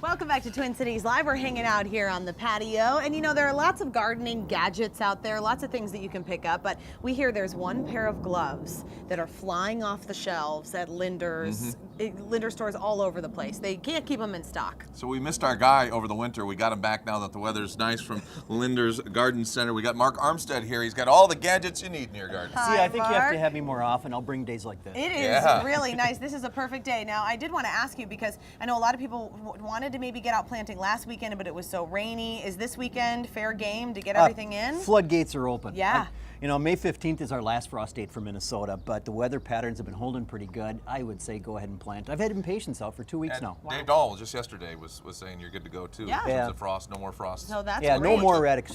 Welcome back to Twin Cities Live. We're hanging out here on the patio, and you know, there are lots of gardening gadgets out there, lots of things that you can pick up, but we hear there's one pair of gloves that are flying off the shelves at Linder's. Linder stores all over the place. They can't keep them in stock. So we missed our guy over the winter. We got him back now that the weather's nice from Linder's Garden Center. We got Mark Armstead here. He's got all the gadgets you need in your garden. Hi, See, I think Mark. you have to have me more often. I'll bring days like this. It is really nice. This is a perfect day. Now, I did want to ask you, because I know a lot of people wanted to maybe get out planting last weekend, but it was so rainy. Is this weekend fair game to get everything in? Floodgates are open. Yeah. You know, May 15th is our last frost date for Minnesota, but the weather patterns have been holding pretty good. I would say go ahead and plant. I've had impatiens out for 2 weeks now. Dave Dahl just yesterday was saying you're good to go too. Yeah. In terms of frost, no more frost. So that's Yeah, great. no more erratic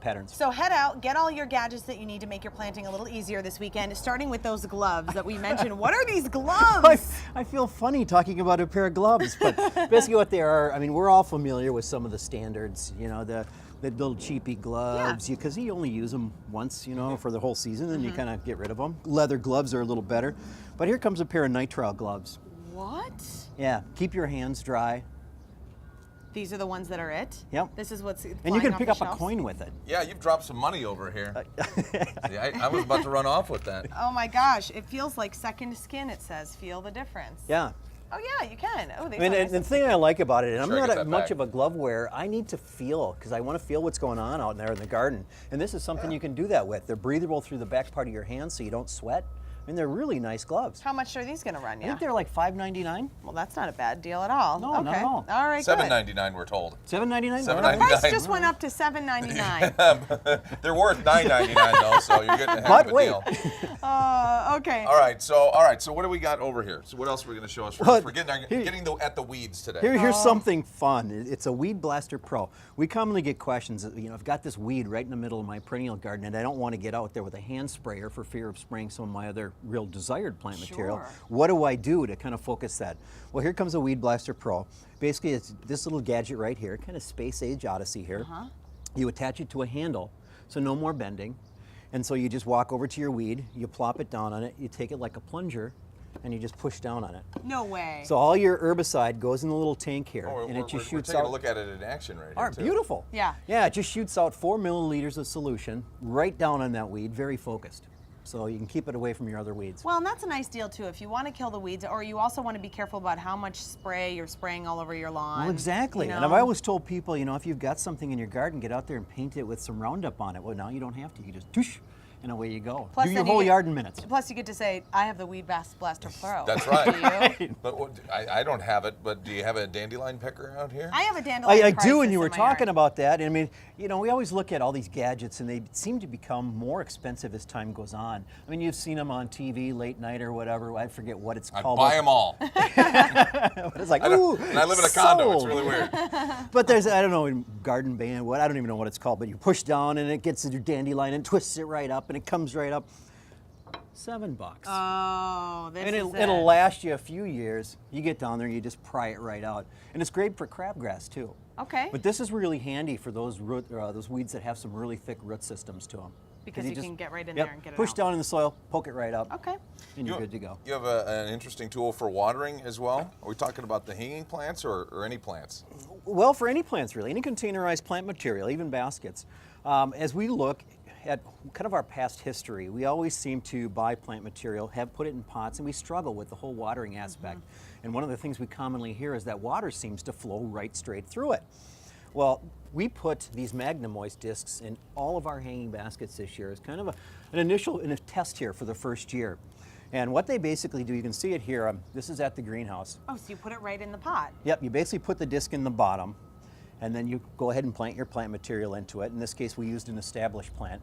patterns. So head out, get all your gadgets that you need to make your planting a little easier this weekend, starting with those gloves that we mentioned. What are these gloves? I feel funny talking about a pair of gloves, but basically what they are, I mean, we're all familiar with some of the standards, you know, the little cheapy gloves, because you only use them once, you know, for the whole season, and you kind of get rid of them. Leather gloves are a little better, but here comes a pair of nitrile gloves. What? Yeah, keep your hands dry. These are the ones that are it? Yep. This is what's And you can pick up a coin with it. Yeah, you've dropped some money over here. Yeah, I was about to run off with that. Oh my gosh, it feels like second skin, it says. Feel the difference. Yeah. Oh yeah, you can. Oh, they I mean, sound and the nice. thing I like about it, and I'm Sure, get not that much back. of a glove wearer, I need to feel, because I want to feel what's going on out there in the garden. And this is something you can do that with. They're breathable through the back part of your hands so you don't sweat. I mean, they're really nice gloves. How much are these going to run I you? think they're like $5.99. Well, that's not a bad deal at all. No, okay. not at all. All right, good. $7.99 we're told. $7.99? $7.99. Price just went up to $7.99. They're worth $9.99 though, so you're getting a heck But of a wait. deal. Okay. All right, so what do we got over here? So what else are we going to show us for Well, getting at the weeds today? Here's something fun. It's a Weed Blaster Pro. We commonly get questions, you know, I've got this weed right in the middle of my perennial garden and I don't want to get out there with a hand sprayer for fear of spraying some of my other real desired plant material. Sure. What do I do to kind of focus that? Well, here comes a Weed Blaster Pro. Basically, it's this little gadget right here, kind of space age odyssey here. You attach it to a handle, so no more bending. And so you just walk over to your weed, you plop it down on it, you take it like a plunger, and you just push down on it. No way. So all your herbicide goes in the little tank here, Oh, and it just we're shoots taking out. a look at it in action right All here right, too. beautiful. Yeah. Yeah, it just shoots out 4 milliliters of solution right down on that weed, very focused. So you can keep it away from your other weeds. Well, and that's a nice deal too. If you want to kill the weeds, or you also want to be careful about how much spray you're spraying all over your lawn. Well, exactly. you And know? I've always told people, you know, if you've got something in your garden, get out there and paint it with some Roundup on it. Well, now you don't have to. You just tush, and away you go. Plus Do your then you whole get- yard in minutes. Plus, you get to say, "I have the Weed Blaster Pro." That's right. Do you? But I don't have it, but do you have a dandelion picker out here? I have a dandelion. I do, crisis and you were in my talking yard. about that. I mean, you know, we always look at all these gadgets, and they seem to become more expensive as time goes on. I mean, you've seen them on TV, late night or whatever. I forget what it's I called. buy them all. But it's like, ooh, And I live in a condo. It's sold. really weird. But there's, I don't know, in garden band, what, I don't even know what it's called, but you push down and it gets to your dandelion and twists it right up and it comes right up. $7. Oh, this And is it'll it. last you a few years. You get down there and you just pry it right out. And it's great for crabgrass too. Okay. But this is really handy for those those weeds that have some really thick root systems to them. Because you can get right in yep, there and get it push out. down in the soil, poke it right up, Okay. and you're good to go. You have an interesting tool for watering as well. Are we talking about the hanging plants or any plants? Well, for any plants really, any containerized plant material, even baskets. As we look at kind of our past history, we always seem to buy plant material, put it in pots, and we struggle with the whole watering aspect. And one of the things we commonly hear is that water seems to flow right straight through it. Well, we put these Magnum Moist discs in all of our hanging baskets this year as kind of an initial test here for the first year. And what they basically do, you can see it here, this is at the greenhouse. Oh, so you put it right in the pot. Yep, you basically put the disc in the bottom, and then you go ahead and plant your plant material into it. In this case, we used an established plant.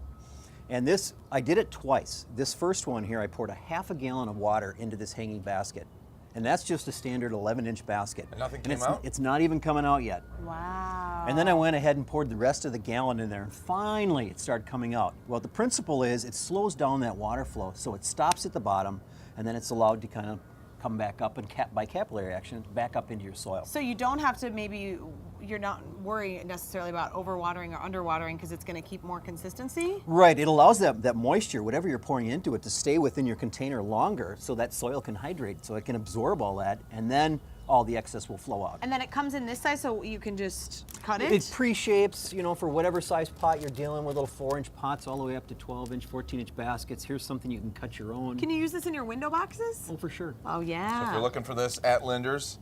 And this, I did it twice. This first one here, I poured a half a gallon of water into this hanging basket. And that's just a standard 11-inch basket. And nothing And came out? it's not even coming out yet. Wow. And then I went ahead and poured the rest of the gallon in there, and finally it started coming out. Well, the principle is it slows down that water flow, so it stops at the bottom, and then it's allowed to kind of come back up and by capillary action, back up into your soil. So you don't have to, maybe you're not worrying necessarily about overwatering or underwatering because it's going to keep more consistency? Right, it allows that moisture, whatever you're pouring into it, to stay within your container longer so that soil can hydrate, so it can absorb all that, and then all the excess will flow out. And then it comes in this size, so you can just cut it? It pre-shapes, for whatever size pot you're dealing with, little 4-inch pots all the way up to 12-inch, 14-inch baskets. Here's something you can cut your own. Can you use this in your window boxes? Oh, for sure. Oh, yeah. So if you're looking for this at Linder's,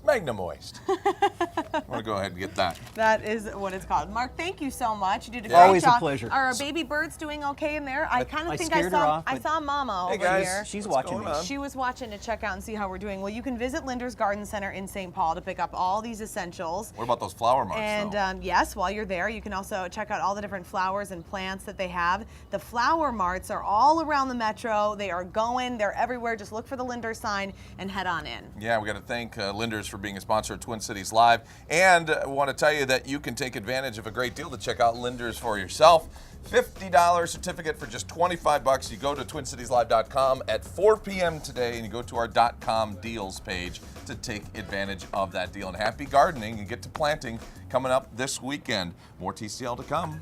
Magna Moist. I'm going to go ahead and get that. That is what it's called. Mark, thank you so much. You did a great Always a job. pleasure. Are our baby birds doing okay in there? I kind of I think scared her off, I but- saw Mama Hey over guys, here. She's what's watching going me. on? She was watching to check out and see how we're doing. Well, you can visit Linder's Garden Center in St. Paul to pick up all these essentials. What about those flower marks, And though? yes, while you're there, you can also check out all the different flowers and plants that they have. The flower marts are all around the metro. They are going. They're everywhere. Just look for the Linder sign and head on in. Yeah, we got to thank Linder's for being a sponsor of Twin Cities Live. And I want to tell you that you can take advantage of a great deal to check out Linder's for yourself. $50 certificate for just $25. You go to TwinCitiesLive.com at 4 p.m. today, and you go to our .com deals page to take advantage of that deal. And happy gardening and get to planting coming up this weekend. More TCL to come.